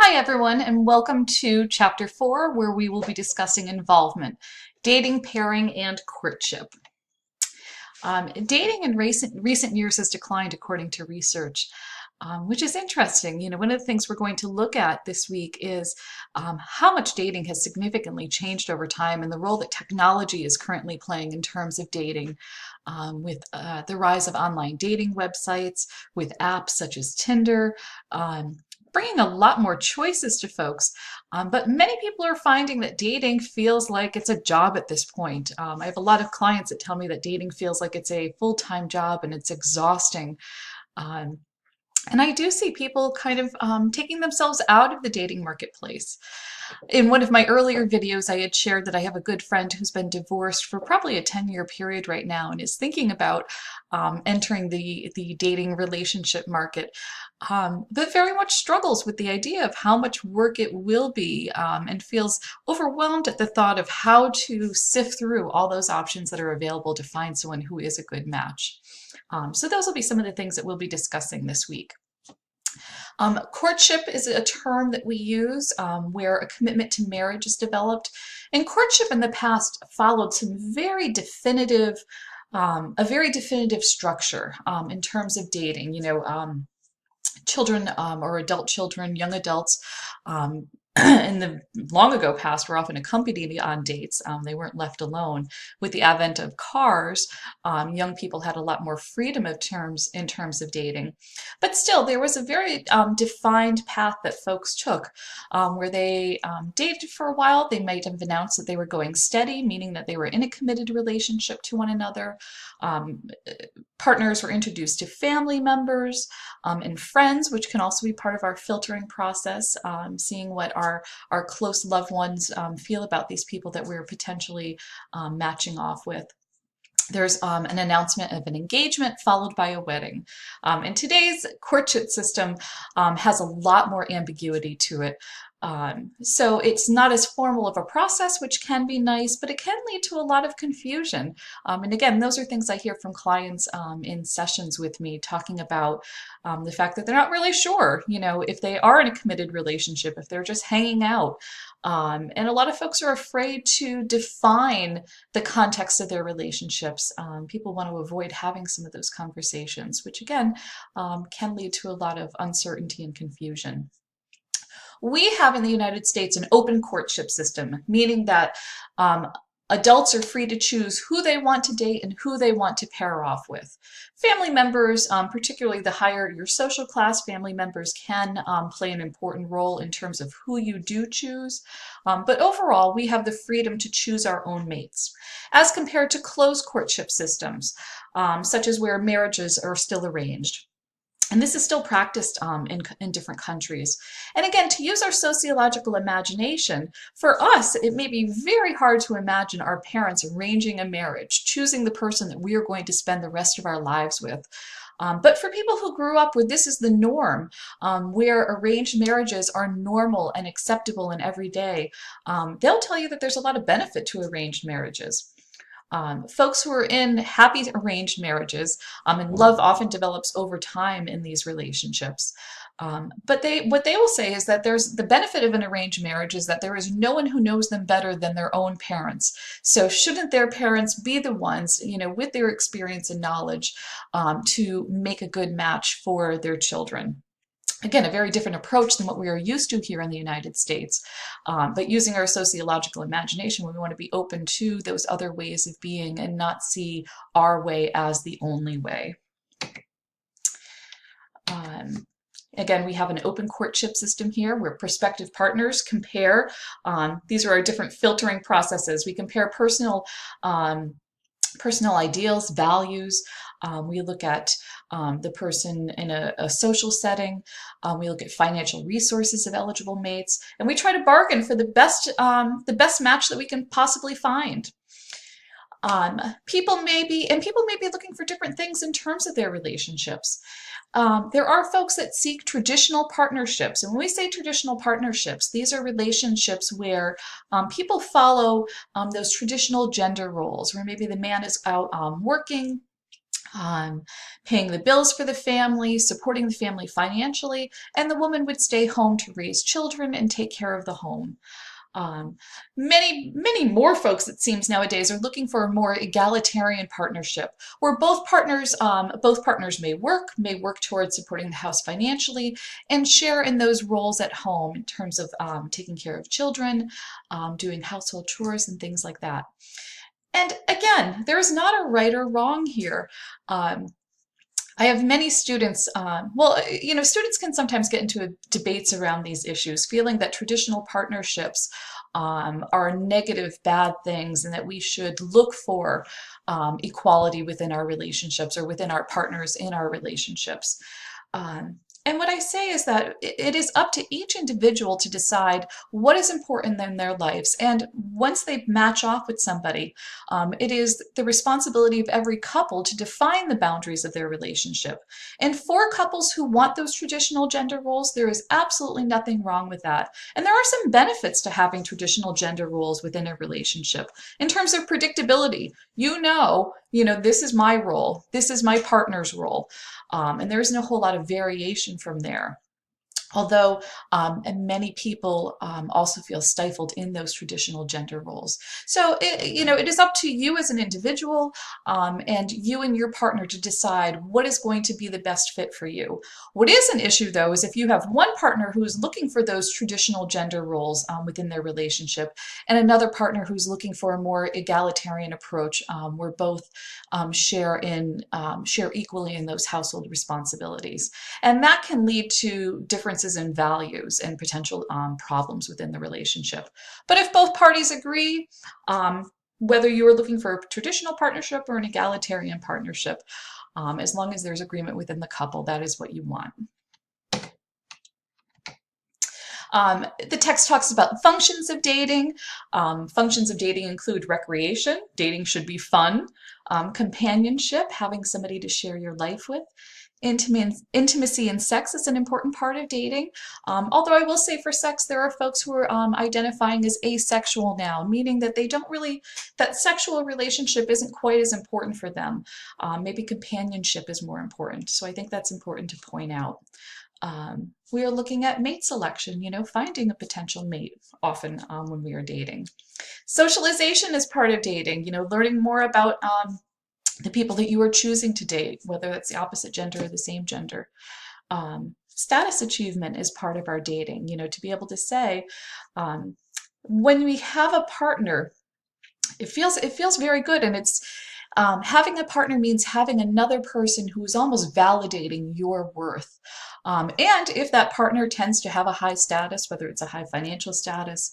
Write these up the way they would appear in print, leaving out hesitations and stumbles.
Hi, everyone, and welcome to Chapter 4, where we will be discussing involvement, dating, pairing, and courtship. Dating in recent years has declined according to research, which is interesting. One of the things we're going to look at this week is how much dating has significantly changed over time and the role that technology is currently playing in terms of dating, with the rise of online dating websites, with apps such as Tinder. Bringing a lot more choices to folks, but many people are finding that dating feels like it's a job at this point. I have a lot of clients that tell me that dating feels like it's a full-time job and it's exhausting. Um, and I do see people kind of taking themselves out of the dating marketplace. In one of my earlier videos, I had shared that I have a good friend who's been divorced for probably a 10-year period right now and is thinking about entering the dating relationship market, but very much struggles with the idea of how much work it will be, and feels overwhelmed at the thought of how to sift through all those options that are available to find someone who is a good match. So those will be some of the things that we'll be discussing this week. Courtship is a term that we use where a commitment to marriage is developed. And courtship in the past followed some a very definitive structure in terms of dating. Children or adult children, young adults, in the long ago past were often accompanied on dates. They weren't left alone. With the advent of cars, young people had a lot more freedom in terms of dating. But still, there was a very defined path that folks took, where they dated for a while. They might have announced that they were going steady, meaning that they were in a committed relationship to one another. Um, Partners were introduced to family members and friends, which can also be part of our filtering process, seeing what our close loved ones feel about these people that we're potentially matching off with. There's an announcement of an engagement followed by a wedding. And today's courtship system has a lot more ambiguity to it. So it's not as formal of a process, which can be nice, but it can lead to a lot of confusion. And again, those are things I hear from clients in sessions with me, talking about the fact that they're not really sure, if they are in a committed relationship, if they're just hanging out. And a lot of folks are afraid to define the context of their relationships. People want to avoid having some of those conversations, which again can lead to a lot of uncertainty and confusion. We have in the United States an open courtship system, meaning that adults are free to choose who they want to date and who they want to pair off with. Family members, particularly the higher your social class, family members can play an important role in terms of who you do choose. But overall, we have the freedom to choose our own mates, as compared to closed courtship systems, such as where marriages are still arranged. And this is still practiced in different countries. And again, to use our sociological imagination, for us, it may be very hard to imagine our parents arranging a marriage, choosing the person that we are going to spend the rest of our lives with. But for people who grew up where this is the norm, where arranged marriages are normal and acceptable and everyday, they'll tell you that there's a lot of benefit to arranged marriages. Folks who are in happy arranged marriages, and love often develops over time in these relationships. But what they will say is that there's the benefit of an arranged marriage is that there is no one who knows them better than their own parents. So shouldn't their parents be the ones, with their experience and knowledge, to make a good match for their children? Again, a very different approach than what we are used to here in the United States. But using our sociological imagination, we want to be open to those other ways of being and not see our way as the only way. Again, we have an open courtship system here where prospective partners compare. These are our different filtering processes. We compare personal ideals, values. We look at the person in a social setting. We look at financial resources of eligible mates, and we try to bargain for the best match that we can possibly find. People may be looking for different things in terms of their relationships. There are folks that seek traditional partnerships. And when we say traditional partnerships, these are relationships where people follow those traditional gender roles, where maybe the man is out working, um, paying the bills for the family, supporting the family financially, and the woman would stay home to raise children and take care of the home. Um, many more folks, it seems nowadays, are looking for a more egalitarian partnership where both partners may work towards supporting the house financially, and share in those roles at home in terms of taking care of children, doing household chores, and things like that. And again, there is not a right or wrong here. Um, I have many students, students can sometimes get into debates around these issues, feeling that traditional partnerships are negative, bad things, and that we should look for equality within our relationships or within our partners in our relationships. Um, and what I say is that it is up to each individual to decide what is important in their lives. And once they match off with somebody, it is the responsibility of every couple to define the boundaries of their relationship. And for couples who want those traditional gender roles, there is absolutely nothing wrong with that. And there are some benefits to having traditional gender roles within a relationship in terms of predictability. This is my role, this is my partner's role. And there isn't a whole lot of variation from there. Although and many people also feel stifled in those traditional gender roles. So, it is up to you as an individual and you and your partner to decide what is going to be the best fit for you. What is an issue, though, is if you have one partner who is looking for those traditional gender roles within their relationship and another partner who's looking for a more egalitarian approach where both share equally in those household responsibilities. And that can lead to differences in values and potential problems within the relationship. But if both parties agree, whether you are looking for a traditional partnership or an egalitarian partnership, as long as there's agreement within the couple, that is what you want. The text talks about functions of dating. Functions of dating include recreation. Dating should be fun. Companionship, having somebody to share your life with. Intimacy and sex is an important part of dating. Although I will say for sex, there are folks who are identifying as asexual now, meaning that that sexual relationship isn't quite as important for them. Maybe companionship is more important. So I think that's important to point out. We are looking at mate selection, finding a potential mate often when we are dating. Socialization is part of dating, learning more about the people that you are choosing to date, whether it's the opposite gender or the same gender. Status achievement is part of our dating, to be able to say, when we have a partner, it feels very good, and it's having a partner means having another person who is almost validating your worth. And if that partner tends to have a high status, whether it's a high financial status,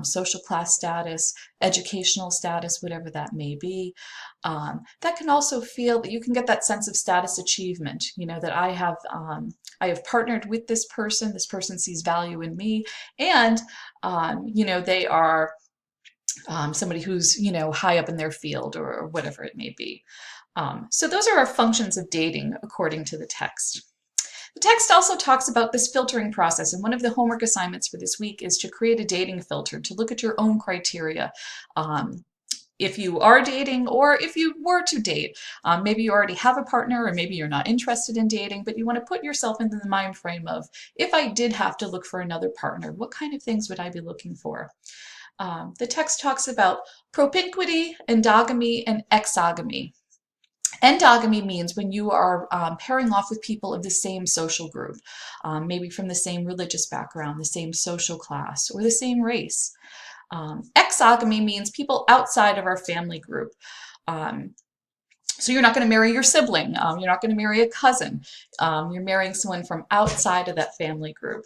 social class status, educational status, whatever that may be, that can also feel that you can get that sense of status achievement, that I have partnered with this person sees value in me, and, they are somebody who's, high up in their field or whatever it may be. So those are our functions of dating according to the text. The text also talks about this filtering process, and one of the homework assignments for this week is to create a dating filter, to look at your own criteria. If you are dating or if you were to date, maybe you already have a partner or maybe you're not interested in dating, but you want to put yourself into the mind frame of, if I did have to look for another partner, what kind of things would I be looking for? The text talks about propinquity, endogamy, and exogamy. Endogamy means when you are pairing off with people of the same social group, maybe from the same religious background, the same social class, or the same race. Exogamy means people outside of our family group. So you're not going to marry your sibling, you're not going to marry a cousin, you're marrying someone from outside of that family group.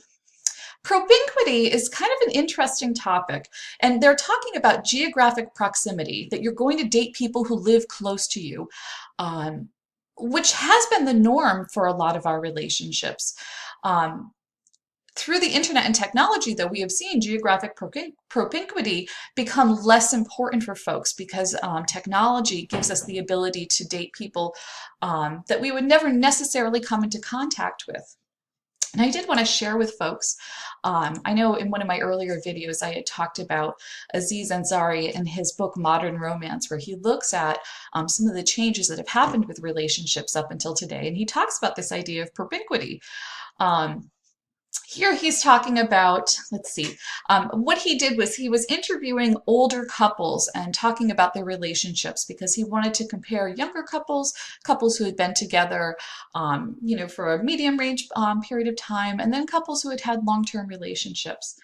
Propinquity is kind of an interesting topic, and they're talking about geographic proximity, that you're going to date people who live close to you, which has been the norm for a lot of our relationships. Through the internet and technology, though, we have seen geographic propinquity become less important for folks because technology gives us the ability to date people that we would never necessarily come into contact with. And I did want to share with folks, I know in one of my earlier videos I had talked about Aziz Ansari and his book Modern Romance, where he looks at some of the changes that have happened with relationships up until today. And he talks about this idea of propinquity. Um, Here he's talking about, let's see, what he did was he was interviewing older couples and talking about their relationships because he wanted to compare younger couples, couples who had been together, for a medium range period of time, and then couples who had had long-term relationships.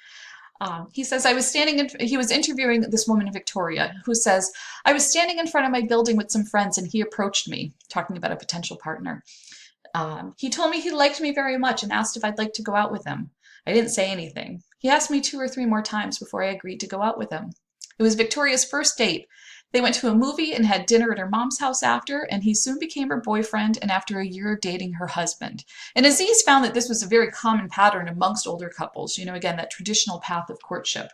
He says, he was interviewing this woman, Victoria, who says, I was standing in front of my building with some friends and he approached me, talking about a potential partner. He told me he liked me very much and asked if I'd like to go out with him. I didn't say anything. He asked me 2 or 3 more times before I agreed to go out with him. It was Victoria's first date. They went to a movie and had dinner at her mom's house after, and he soon became her boyfriend and after a year of dating, her husband. And Aziz found that this was a very common pattern amongst older couples, again, that traditional path of courtship.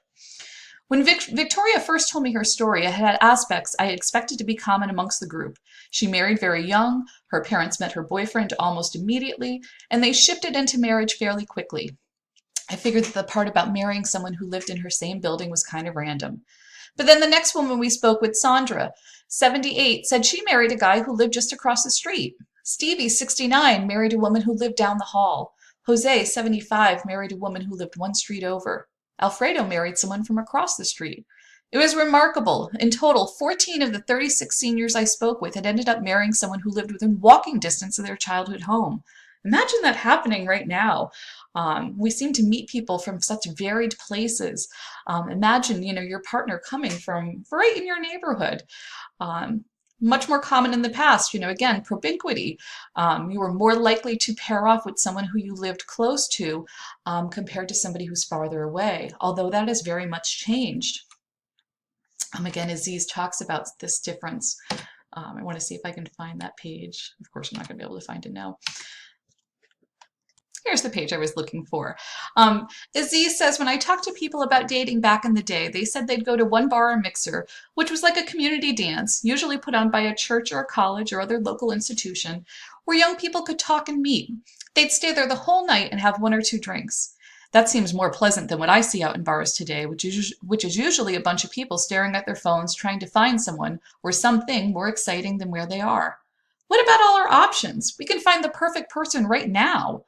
When Victoria first told me her story, it had aspects I expected to be common amongst the group. She married very young, her parents met her boyfriend almost immediately, and they shifted into marriage fairly quickly. I figured that the part about marrying someone who lived in her same building was kind of random. But then the next woman we spoke with, Sandra, 78, said she married a guy who lived just across the street. Stevie, 69, married a woman who lived down the hall. Jose, 75, married a woman who lived one street over. Alfredo married someone from across the street. It was remarkable. In total, 14 of the 36 seniors I spoke with had ended up marrying someone who lived within walking distance of their childhood home. Imagine that happening right now. We seem to meet people from such varied places. Imagine, your partner coming from right in your neighborhood. Much more common in the past, again, propinquity. You were more likely to pair off with someone who you lived close to compared to somebody who's farther away, although that has very much changed. Again, Aziz talks about this difference. I want to see if I can find that page. Of course, I'm not going to be able to find it now. Here's the page I was looking for. Aziz says, when I talked to people about dating back in the day, they said they'd go to one bar or mixer, which was like a community dance, usually put on by a church or a college or other local institution, where young people could talk and meet. They'd stay there the whole night and have 1 or 2 drinks. That seems more pleasant than what I see out in bars today, which is usually a bunch of people staring at their phones trying to find someone or something more exciting than where they are. What about all our options? We can find the perfect person right now.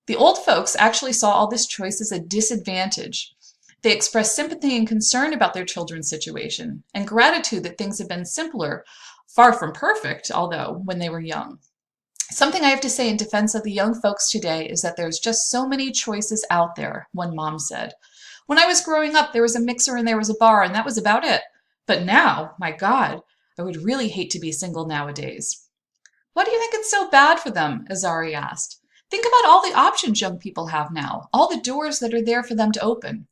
The old folks actually saw all this choice as a disadvantage. They expressed sympathy and concern about their children's situation and gratitude that things had been simpler, far from perfect, although, when they were young. Something I have to say in defense of the young folks today is that there's just so many choices out there, one mom said. When I was growing up, there was a mixer and there was a bar, and that was about it. But now, my God, I would really hate to be single nowadays. Why do you think it's so bad for them? Azari asked. Think about all the options young people have now, all the doors that are there for them to open.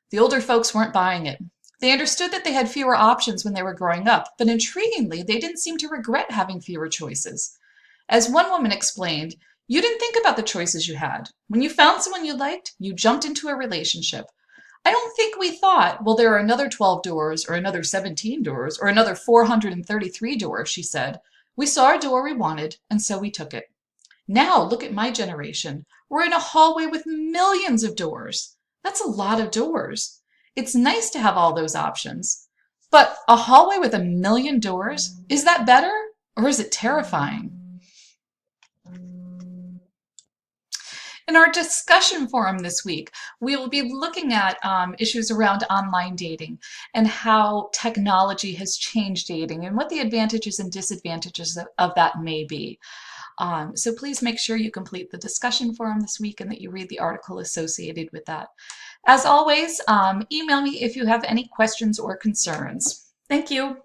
The older folks weren't buying it. They understood that they had fewer options when they were growing up, but intriguingly, they didn't seem to regret having fewer choices. As one woman explained, you didn't think about the choices you had. When you found someone you liked, you jumped into a relationship. I don't think we thought, well, there are another 12 doors, or another 17 doors, or another 433 doors, she said. We saw a door we wanted, and so we took it. Now, look at my generation. We're in a hallway with millions of doors. That's a lot of doors. It's nice to have all those options. But a hallway with 1,000,000 doors, is that better or is it terrifying? In our discussion forum this week, we will be looking at issues around online dating and how technology has changed dating and what the advantages and disadvantages of that may be. So please make sure you complete the discussion forum this week and that you read the article associated with that. As always, email me if you have any questions or concerns. Thank you.